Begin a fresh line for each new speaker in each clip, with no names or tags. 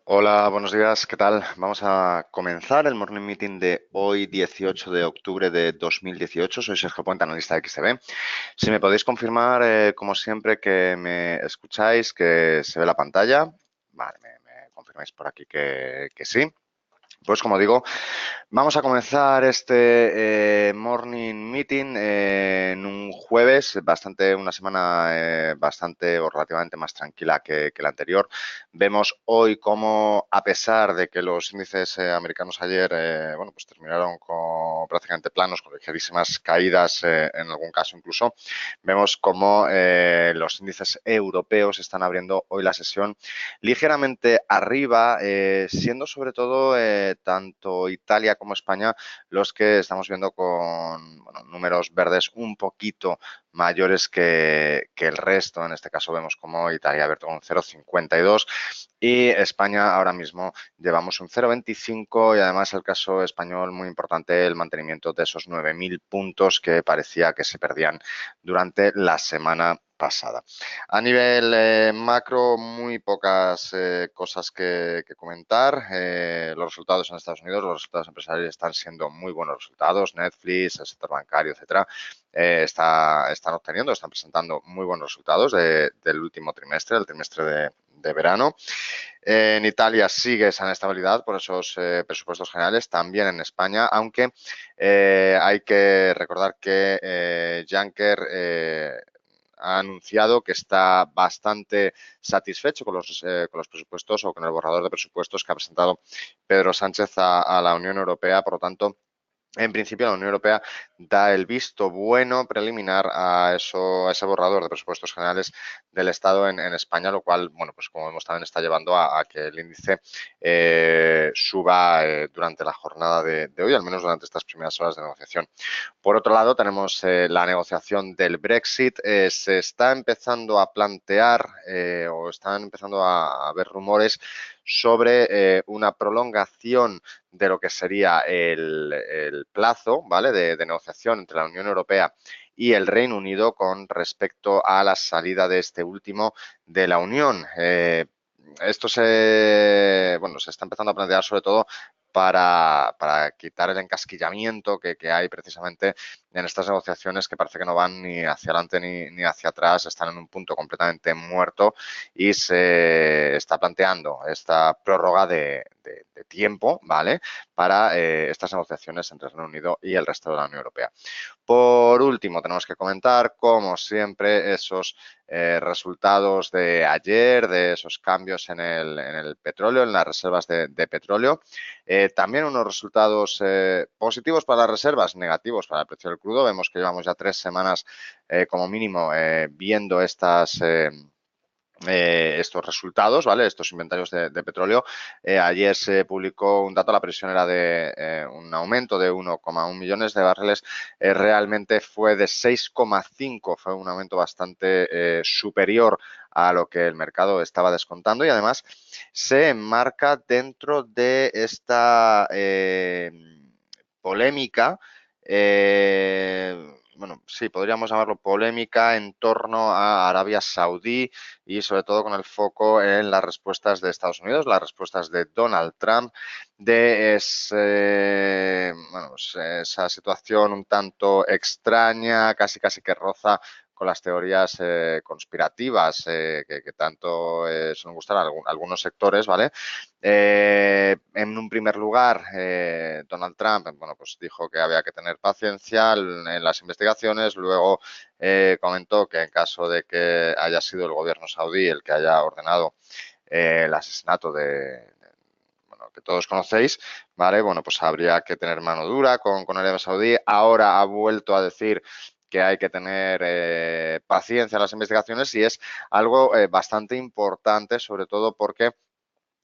Hola, buenos días, ¿qué tal? Vamos a comenzar el morning meeting de hoy, 18 de octubre de 2018. Soy Sergio Puente, analista de XTB. Si me podéis confirmar, como siempre, que me escucháis, que se ve la pantalla. Vale, me confirmáis por aquí que sí. Pues como digo, vamos a comenzar este morning meeting en un jueves, una semana bastante o relativamente más tranquila que la anterior. Vemos hoy cómo, a pesar de que los índices americanos ayer, bueno, pues terminaron con prácticamente planos, con ligerísimas caídas, en algún caso incluso, vemos cómo los índices europeos están abriendo hoy la sesión ligeramente arriba, siendo sobre todo tanto Italia como España los que estamos viendo con números verdes un poquito mayores que el resto. En este caso vemos como Italia ha abierto un 0,52 y España ahora mismo llevamos un 0,25 y además el caso español muy importante el mantenimiento de esos 9.000 puntos que parecía que se perdían durante la semana pasada. A nivel macro, muy pocas cosas que comentar. Los resultados en Estados Unidos, los resultados empresariales están siendo muy buenos resultados. Netflix, el sector bancario, etcétera, están presentando muy buenos resultados del último trimestre, el trimestre de verano. En Italia sigue esa inestabilidad por esos presupuestos generales, también en España, aunque hay que recordar que Juncker ha anunciado que está bastante satisfecho con los presupuestos o con el borrador de presupuestos que ha presentado Pedro Sánchez a la Unión Europea. Por lo tanto, en principio, la Unión Europea da el visto bueno preliminar a ese borrador de presupuestos generales del Estado en España, lo cual, bueno, pues como vemos también está llevando a que el índice suba durante la jornada de hoy, al menos durante estas primeras horas de negociación. Por otro lado, tenemos la negociación del Brexit. Se está empezando a plantear o están empezando a haber rumores sobre una prolongación de lo que sería el plazo, ¿vale?, de negociación entre la Unión Europea y el Reino Unido con respecto a la salida de este último de la Unión. Esto se está empezando a plantear sobre todo para quitar el encasquillamiento que hay precisamente en estas negociaciones que parece que no van ni hacia adelante ni hacia atrás, están en un punto completamente muerto y se está planteando esta prórroga de tiempo, ¿vale?, para estas negociaciones entre el Reino Unido y el resto de la Unión Europea. Por último, tenemos que comentar, como siempre, esos resultados de ayer, de esos cambios en el petróleo, en las reservas de petróleo. También unos resultados positivos para las reservas, negativos para el precio del crudo. Vemos que llevamos ya 3 semanas como mínimo viendo estos resultados, ¿vale?, estos inventarios de petróleo. Ayer se publicó un dato, la previsión era de un aumento de 1,1 millones de barriles, realmente fue de 6,5, fue un aumento bastante superior a lo que el mercado estaba descontando y además se enmarca dentro de esta polémica, bueno, sí, podríamos llamarlo polémica en torno a Arabia Saudí y sobre todo con el foco en las respuestas de Estados Unidos, las respuestas de Donald Trump, de pues esa situación un tanto extraña, casi que roza con las teorías conspirativas que tanto suelen gustar a algunos sectores, ¿vale? En un primer lugar, Donald Trump, bueno, pues dijo que había que tener paciencia en las investigaciones, luego comentó que en caso de que haya sido el gobierno saudí el que haya ordenado el asesinato bueno, que todos conocéis, ¿vale? Bueno, pues habría que tener mano dura con Arabia Saudí. Ahora ha vuelto a decir que hay que tener paciencia en las investigaciones y es algo bastante importante, sobre todo porque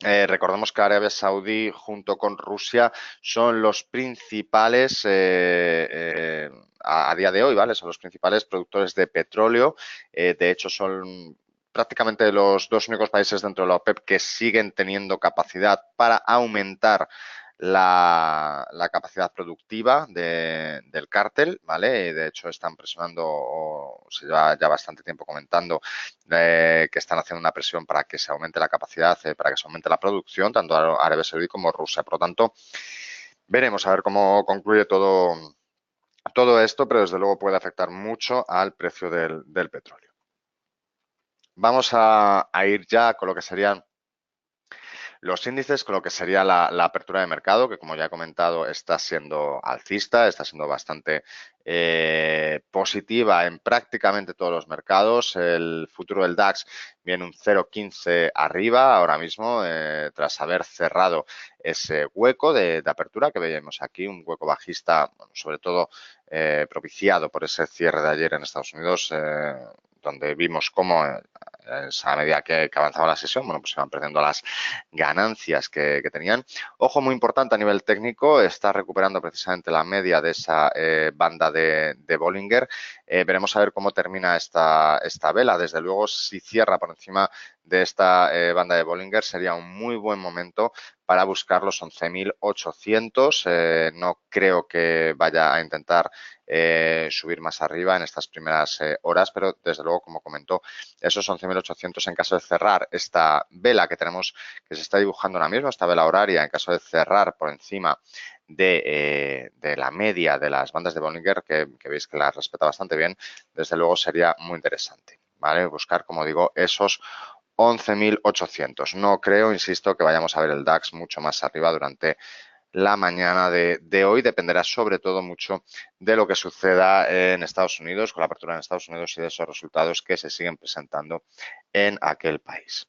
recordemos que Arabia Saudí junto con Rusia son los principales, a día de hoy, ¿vale? Son los principales productores de petróleo. De hecho, son prácticamente los dos únicos países dentro de la OPEP que siguen teniendo capacidad para aumentar la capacidad productiva del cártel, ¿vale? De hecho, están presionando, o se lleva ya bastante tiempo comentando, que están haciendo una presión para que se aumente la capacidad, para que se aumente la producción, tanto Arabia Saudí como Rusia. Por lo tanto, veremos a ver cómo concluye todo esto, pero desde luego puede afectar mucho al precio del petróleo. Vamos a ir ya con lo que serían los índices, con lo que sería la apertura de mercado, que como ya he comentado está siendo alcista, está siendo bastante positiva en prácticamente todos los mercados. El futuro del DAX viene un 0,15 arriba ahora mismo, tras haber cerrado ese hueco de apertura que veíamos aquí, un hueco bajista, bueno, sobre todo propiciado por ese cierre de ayer en Estados Unidos, donde vimos cómo a medida que avanzaba la sesión, bueno, pues se van perdiendo las ganancias que tenían. Ojo muy importante a nivel técnico, está recuperando precisamente la media de esa banda de Bollinger. Veremos a ver cómo termina esta vela. Desde luego, si cierra por encima de esta banda de Bollinger, sería un muy buen momento para buscar los 11.800. No creo que vaya a intentar subir más arriba en estas primeras horas, pero desde luego, como comentó, esos 11.800 en caso de cerrar esta vela que tenemos, que se está dibujando ahora mismo, esta vela horaria, en caso de cerrar por encima de la media de las bandas de Bollinger, que veis que la respeta bastante bien, desde luego sería muy interesante, ¿vale? Buscar, como digo, esos 11.800. No creo, insisto, que vayamos a ver el DAX mucho más arriba durante la mañana de hoy. Dependerá sobre todo mucho de lo que suceda en Estados Unidos, con la apertura en Estados Unidos y de esos resultados que se siguen presentando en aquel país.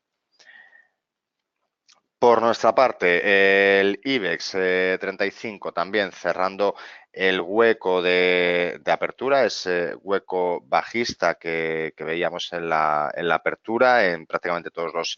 Por nuestra parte, el IBEX 35 también cerrando el hueco de apertura, ese hueco bajista que veíamos en la apertura en prácticamente todos los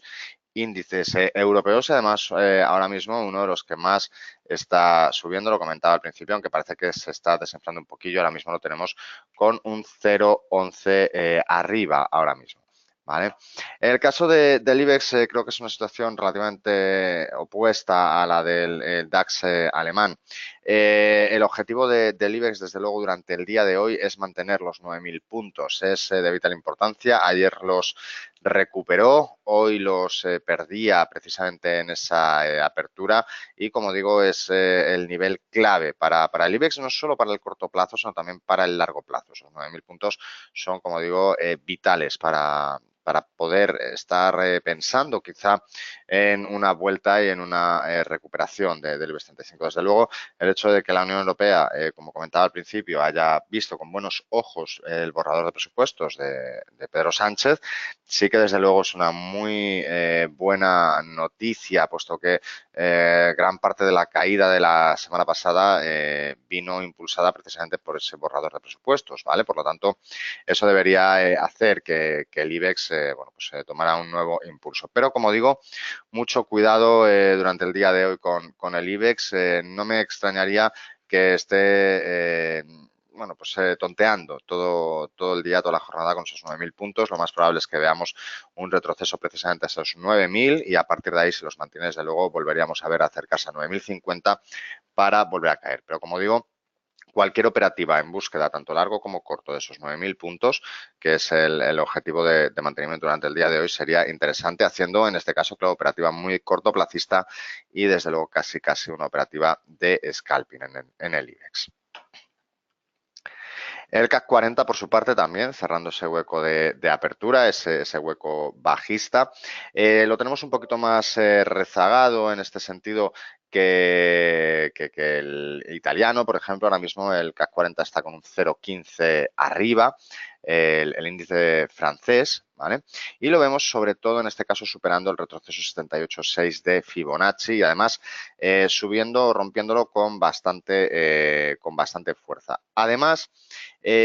índices europeos y además ahora mismo uno de los que más está subiendo, lo comentaba al principio, aunque parece que se está desinflando un poquillo, ahora mismo lo tenemos con un 0,11 arriba ahora mismo. ¿Vale? En el caso del IBEX creo que es una situación relativamente opuesta a la del DAX alemán. El objetivo del IBEX, desde luego, durante el día de hoy es mantener los 9.000 puntos. Es de vital importancia. Ayer los recuperó, hoy los perdía precisamente en esa apertura y, como digo, es el nivel clave para el IBEX, no solo para el corto plazo, sino también para el largo plazo. Esos 9.000 puntos son, como digo, vitales para poder estar pensando quizá en una vuelta y en una recuperación del IBEX 35. Desde luego, el hecho de que la Unión Europea, como comentaba al principio, haya visto con buenos ojos el borrador de presupuestos de Pedro Sánchez, sí que desde luego es una muy buena noticia, puesto que gran parte de la caída de la semana pasada vino impulsada precisamente por ese borrador de presupuestos, ¿vale? Por lo tanto, eso debería hacer que el IBEX bueno, pues, tomara un nuevo impulso. Pero, como digo, mucho cuidado durante el día de hoy con el IBEX. No me extrañaría que esté bueno, pues tonteando todo el día, toda la jornada con esos 9.000 puntos. Lo más probable es que veamos un retroceso precisamente a esos 9.000 y a partir de ahí, si los mantiene, desde luego, volveríamos a ver acercarse a 9.050 para volver a caer. Pero, como digo, cualquier operativa en búsqueda, tanto largo como corto, de esos 9.000 puntos, que es el objetivo de mantenimiento durante el día de hoy, sería interesante, haciendo en este caso, claro, operativa muy cortoplacista y desde luego casi una operativa de scalping en el IBEX. El CAC 40, por su parte, también cerrando ese hueco de apertura, ese hueco bajista. Lo tenemos un poquito más rezagado en este sentido que el italiano, por ejemplo. Ahora mismo el CAC 40 está con un 0,15 arriba, el índice francés, ¿vale? Y lo vemos sobre todo en este caso superando el retroceso 78,6 de Fibonacci y además subiendo, rompiéndolo con bastante fuerza. Además,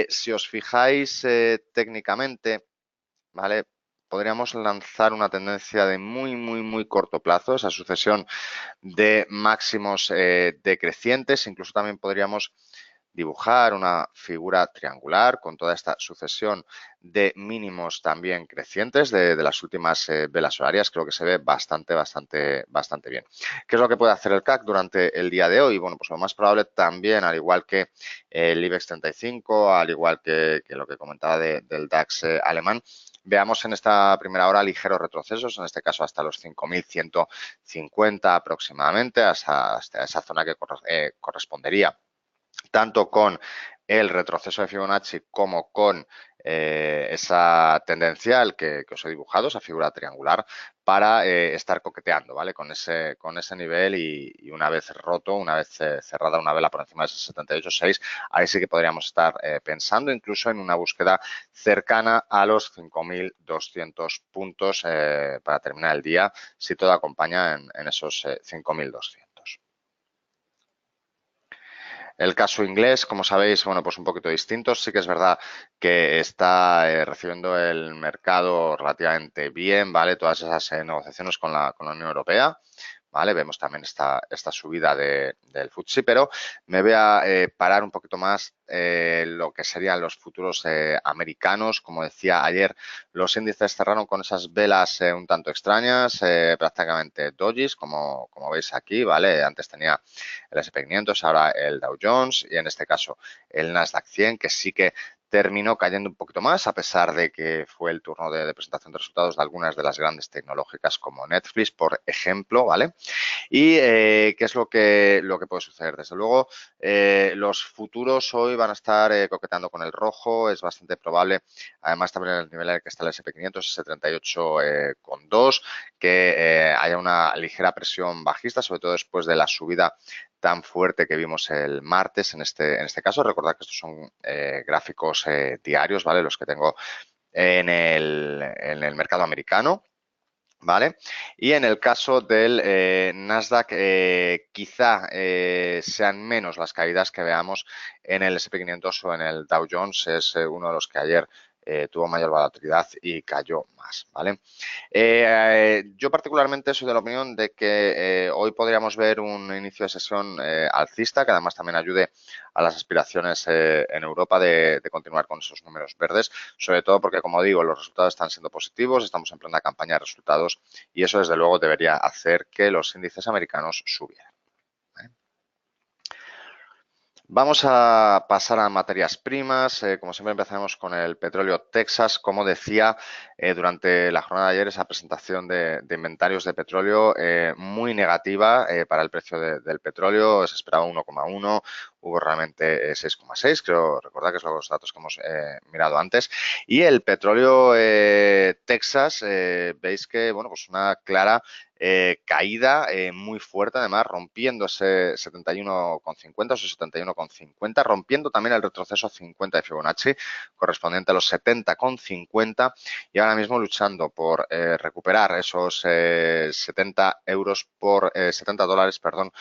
si os fijáis técnicamente, ¿vale? Podríamos lanzar una tendencia de muy corto plazo, esa sucesión de máximos decrecientes. Incluso también podríamos dibujar una figura triangular con toda esta sucesión de mínimos también crecientes de las últimas velas horarias. Creo que se ve bastante bien. ¿Qué es lo que puede hacer el CAC durante el día de hoy? Bueno, pues lo más probable también, al igual que el IBEX 35, al igual que lo que comentaba del DAX alemán, veamos en esta primera hora ligeros retrocesos, en este caso hasta los 5.150 aproximadamente, hasta esa zona que correspondería tanto con el retroceso de Fibonacci como con esa tendencial que os he dibujado, esa figura triangular, para estar coqueteando, ¿vale? Con ese nivel y una vez roto, una vez cerrada una vela por encima de ese 78.6, ahí sí que podríamos estar pensando incluso en una búsqueda cercana a los 5.200 puntos para terminar el día, si todo acompaña en esos 5.200. El caso inglés, como sabéis, bueno, pues un poquito distinto. Sí que es verdad que está recibiendo el mercado relativamente bien, ¿vale? Todas esas negociaciones con la Unión Europea. ¿Vale? Vemos también esta subida del FTSE, pero me voy a parar un poquito más lo que serían los futuros americanos. Como decía ayer, los índices cerraron con esas velas un tanto extrañas, prácticamente dojis, como veis aquí, ¿vale? Antes tenía el S&P 500, ahora el Dow Jones y en este caso el Nasdaq 100, que sí que terminó cayendo un poquito más, a pesar de que fue el turno de presentación de resultados de algunas de las grandes tecnológicas como Netflix, por ejemplo, ¿vale? ¿Y qué es lo que puede suceder? Desde luego, los futuros hoy van a estar coqueteando con el rojo, es bastante probable, además también en el nivel en el que está el S&P 500, ese 38,2, que haya una ligera presión bajista, sobre todo después de la subida tan fuerte que vimos el martes en este caso. Recordad que estos son gráficos diarios, ¿vale? Los que tengo en el mercado americano. ¿Vale? Y en el caso del Nasdaq, quizá sean menos las caídas que veamos en el S&P 500 o en el Dow Jones. Es uno de los que ayer tuvo mayor volatilidad y cayó más, ¿vale? Yo particularmente soy de la opinión de que hoy podríamos ver un inicio de sesión alcista, que además también ayude a las aspiraciones en Europa de continuar con esos números verdes, sobre todo porque, como digo, los resultados están siendo positivos, estamos en plena campaña de resultados y eso, desde luego, debería hacer que los índices americanos subieran. Vamos a pasar a materias primas. Como siempre empezamos con el petróleo Texas. Como decía, durante la jornada de ayer esa presentación de inventarios de petróleo muy negativa para el precio del petróleo. Se esperaba 1,1, hubo realmente 6,6. Creo recordar que son los datos que hemos mirado antes. Y el petróleo Texas, veis que, bueno, pues una clara caída muy fuerte, además rompiendo ese 71,50 o ese 71,50, rompiendo también el retroceso 50 de Fibonacci correspondiente a los 70,50 y ahora mismo luchando por recuperar esos 70 dólares, perdón,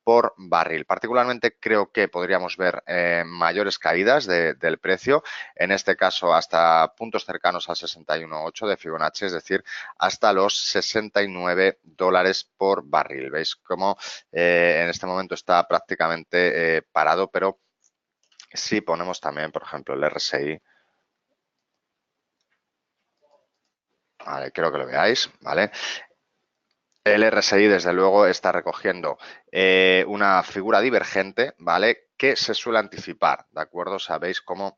por barril. Particularmente creo que podríamos ver mayores caídas del precio, en este caso hasta puntos cercanos al 61,8 de Fibonacci, es decir, hasta los 69 dólares por barril. ¿Veis cómo en este momento está prácticamente parado? Pero si ponemos también, por ejemplo, el RSI, vale, quiero que lo veáis, ¿vale? El RSI, desde luego, está recogiendo una figura divergente, ¿vale? Que se suele anticipar, ¿de acuerdo? Sabéis cómo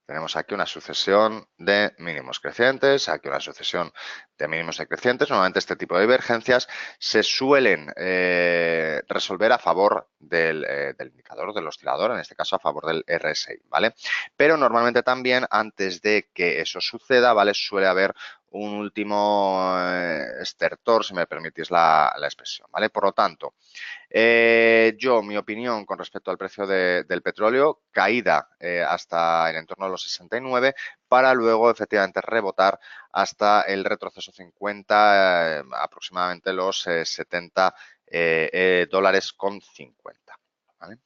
tenemos aquí una sucesión de mínimos crecientes, aquí una sucesión de mínimos decrecientes. Normalmente este tipo de divergencias se suelen resolver a favor del indicador, del oscilador, en este caso a favor del RSI, ¿vale? Pero normalmente también antes de que eso suceda, ¿vale? Suele haber un último estertor, si me permitís la expresión, ¿vale? Por lo tanto, mi opinión con respecto al precio del petróleo, caída hasta el entorno de los 69 para luego efectivamente rebotar hasta el retroceso 50, aproximadamente los 70 dólares con 50. ¿Vale?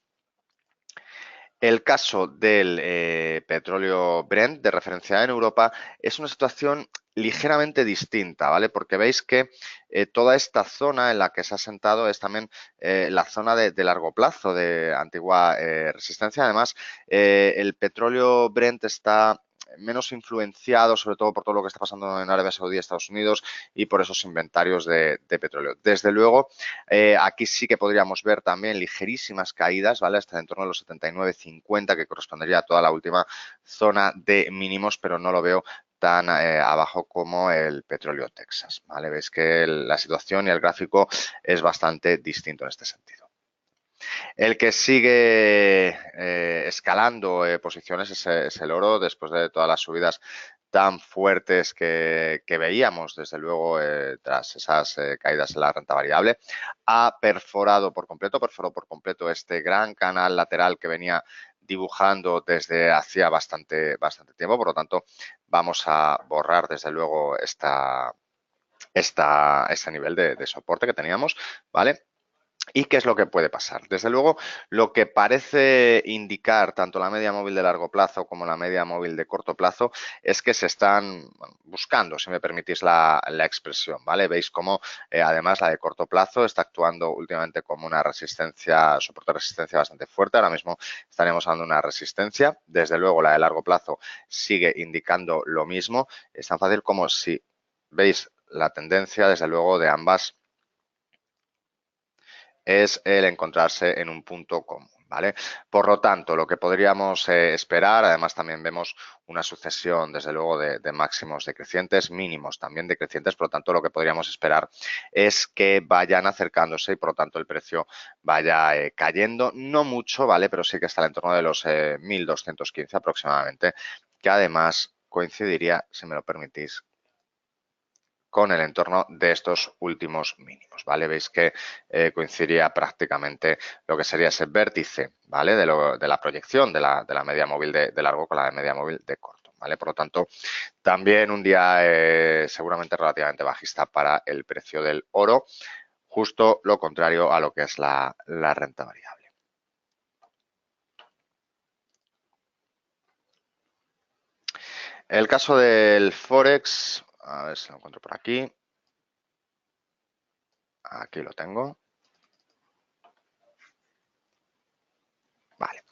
El caso del petróleo Brent de referencia en Europa es una situación ligeramente distinta, ¿vale? Porque veis que toda esta zona en la que se ha sentado es también la zona de largo plazo, de antigua resistencia. Además, el petróleo Brent está menos influenciado, sobre todo por todo lo que está pasando en Arabia Saudí, Estados Unidos y por esos inventarios de petróleo. Desde luego, aquí sí que podríamos ver también ligerísimas caídas, ¿vale? Hasta en torno a los 79,50, que correspondería a toda la última zona de mínimos, pero no lo veo tan abajo como el petróleo Texas, ¿vale? Veis que la situación y el gráfico es bastante distinto en este sentido. El que sigue escalando posiciones es el oro después de todas las subidas tan fuertes que veíamos, desde luego, tras esas caídas en la renta variable. Ha perforó por completo este gran canal lateral que venía dibujando desde hacía bastante tiempo. Por lo tanto, vamos a borrar, desde luego, este nivel de soporte que teníamos, ¿vale? ¿Y qué es lo que puede pasar? Desde luego, lo que parece indicar tanto la media móvil de largo plazo como la media móvil de corto plazo es que se están buscando, si me permitís la expresión, ¿vale? Veis cómo además la de corto plazo está actuando últimamente como una resistencia, soporte de resistencia bastante fuerte. Ahora mismo estaremos dando una resistencia. Desde luego, la de largo plazo sigue indicando lo mismo. Es tan fácil como si veis la tendencia, desde luego, de ambas es el encontrarse en un punto común, ¿vale? Por lo tanto, lo que podríamos esperar, además también vemos una sucesión, desde luego, de máximos decrecientes, mínimos también decrecientes, por lo tanto, lo que podríamos esperar es que vayan acercándose y, por lo tanto, el precio vaya cayendo, no mucho, ¿vale? Pero sí que está en torno de los 1.215 aproximadamente, que además coincidiría, si me lo permitís, con el entorno de estos últimos mínimos, ¿vale? Veis que coincidiría prácticamente lo que sería ese vértice, ¿vale? De la proyección de la media móvil de largo con la media móvil de corto, ¿vale? Por lo tanto, también un día seguramente relativamente bajista para el precio del oro, justo lo contrario a lo que es la renta variable. El caso del Forex, a ver si lo encuentro por aquí. Aquí lo tengo. Vale.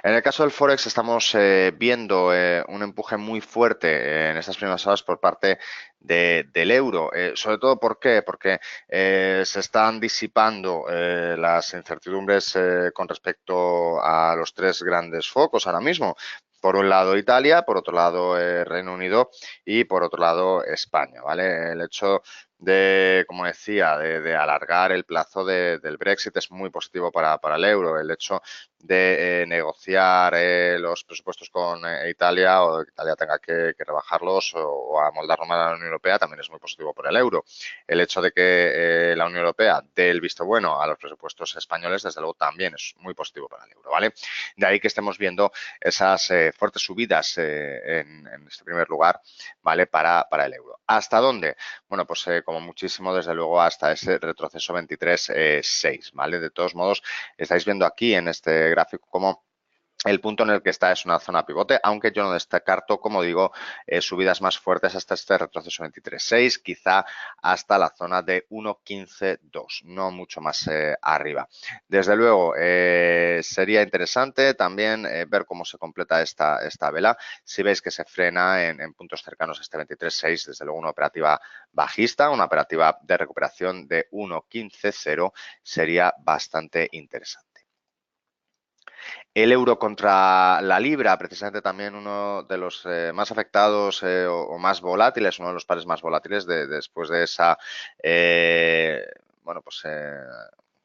En el caso del Forex estamos viendo un empuje muy fuerte en estas primeras horas por parte del euro. Sobre todo, ¿por qué? Porque se están disipando las incertidumbres con respecto a los tres grandes focos ahora mismo. Por un lado Italia, por otro lado Reino Unido y por otro lado España, ¿vale? El hecho de, como decía, de alargar el plazo del Brexit es muy positivo para el euro. El hecho de negociar los presupuestos con Italia o que Italia tenga que rebajarlos o amoldarlos más a la Unión Europea también es muy positivo por el euro. El hecho de que la Unión Europea dé el visto bueno a los presupuestos españoles, desde luego, también es muy positivo para el euro, ¿vale? De ahí que estemos viendo esas fuertes subidas en este primer lugar, ¿vale? Para el euro. ¿Hasta dónde? Bueno, pues como muchísimo, desde luego, hasta ese retroceso 23,6, ¿vale? De todos modos, estáis viendo aquí en este gráfico cómo el punto en el que está es una zona pivote, aunque yo no descarto, como digo, subidas más fuertes hasta este retroceso 23,6, quizá hasta la zona de 1,15,2, no mucho más arriba. Desde luego, sería interesante también ver cómo se completa esta vela. Si veis que se frena en puntos cercanos a este 23,6, desde luego una operativa bajista, una operativa de recuperación de 1,15,0 sería bastante interesante. El euro contra la libra, precisamente también uno de los más afectados o más volátiles, uno de los pares más volátiles después de esa, bueno, pues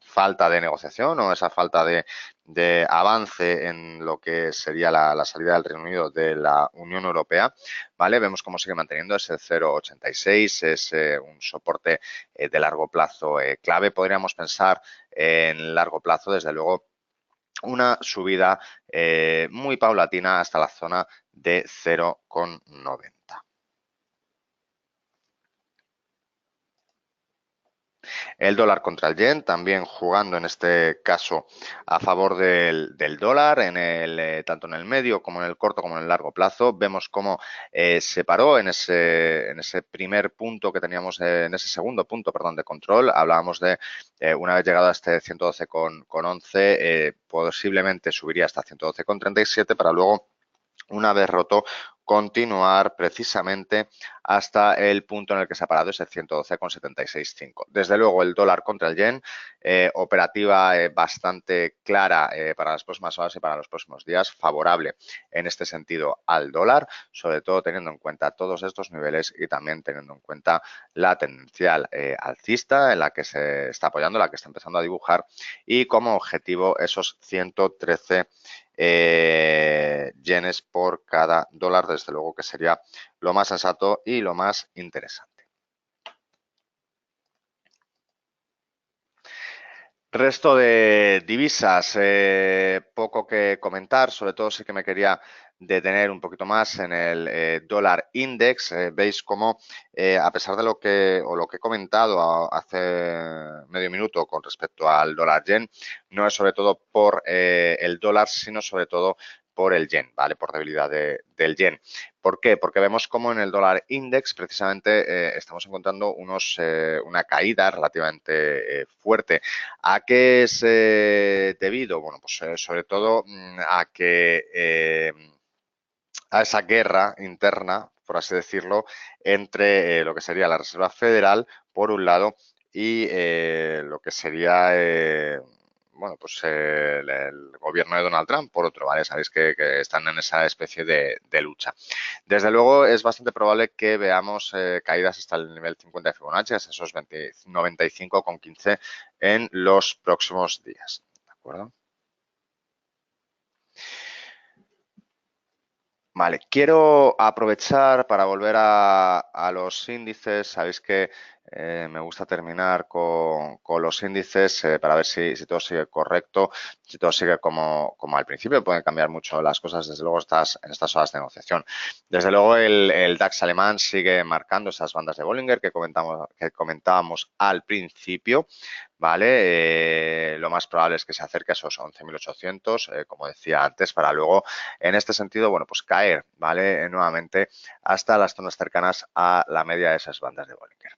falta de negociación o esa falta de avance en lo que sería la salida del Reino Unido de la Unión Europea, ¿vale? Vemos cómo sigue manteniendo ese 0,86, es un soporte de largo plazo clave. Podríamos pensar en largo plazo, desde luego, una subida muy paulatina hasta la zona de 0,90. El dólar contra el yen, también jugando en este caso a favor del dólar, tanto en el medio como en el corto como en el largo plazo. Vemos cómo se paró en ese primer punto que teníamos, en ese segundo punto, perdón, de control. Hablábamos de una vez llegado a este 112,11, posiblemente subiría hasta 112,37 para luego, una vez roto, continuar precisamente hasta el punto en el que se ha parado, ese 112,765. Desde luego, el dólar contra el yen, operativa bastante clara para las próximas horas y para los próximos días, favorable en este sentido al dólar, sobre todo teniendo en cuenta todos estos niveles y también teniendo en cuenta la tendencial alcista en la que se está apoyando, la que está empezando a dibujar, y como objetivo esos 113 yenes por cada dólar, desde luego que sería lo más sensato y lo más interesante. Resto de divisas, poco que comentar, sobre todo sí que me quería detener un poquito más en el dólar index. Veis cómo, a pesar de lo que he comentado hace medio minuto con respecto al dólar yen, no es sobre todo por el dólar, sino sobre todo por el yen, ¿vale? Por debilidad del yen. ¿Por qué? Porque vemos como en el dólar index precisamente estamos encontrando una caída relativamente fuerte. ¿A qué es debido? Bueno, pues sobre todo a esa guerra interna, por así decirlo, entre lo que sería la Reserva Federal, por un lado, y lo que sería bueno, pues el gobierno de Donald Trump, por otro, ¿vale? Sabéis que están en esa especie de lucha. Desde luego, es bastante probable que veamos caídas hasta el nivel 50 de Fibonacci, hasta esos 95,15 en los próximos días. ¿De acuerdo? Vale, quiero aprovechar para volver a los índices. Sabéis que me gusta terminar con los índices para ver si todo sigue correcto, si todo sigue como al principio. Pueden cambiar mucho las cosas, desde luego, en estas horas de negociación. Desde luego, el DAX alemán sigue marcando esas bandas de Bollinger que comentábamos al principio. ¿Vale? Lo más probable es que se acerque a esos 11.800, como decía antes, para luego, en este sentido, bueno, pues caer, ¿vale? Nuevamente hasta las zonas cercanas a la media de esas bandas de Bollinger.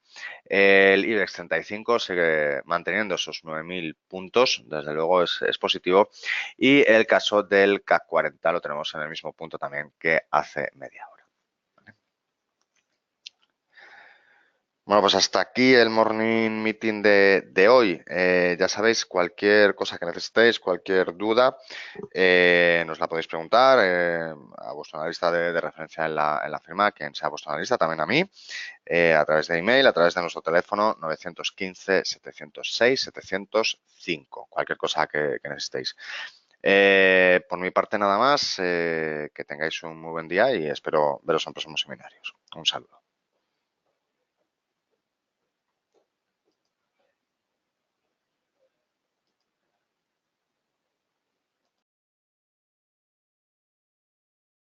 El IBEX 35 sigue manteniendo esos 9.000 puntos, desde luego es positivo, y el caso del CAC 40 lo tenemos en el mismo punto también que hace media hora. Bueno, pues hasta aquí el morning meeting de hoy. Ya sabéis, cualquier cosa que necesitéis, cualquier duda, nos la podéis preguntar a vuestro analista de referencia en la firma, quien sea vuestro analista, también a mí, a través de email, a través de nuestro teléfono 915-706-705. Cualquier cosa que necesitéis. Por mi parte, nada más. Que tengáis un muy buen día y espero veros en próximos seminarios. Un saludo.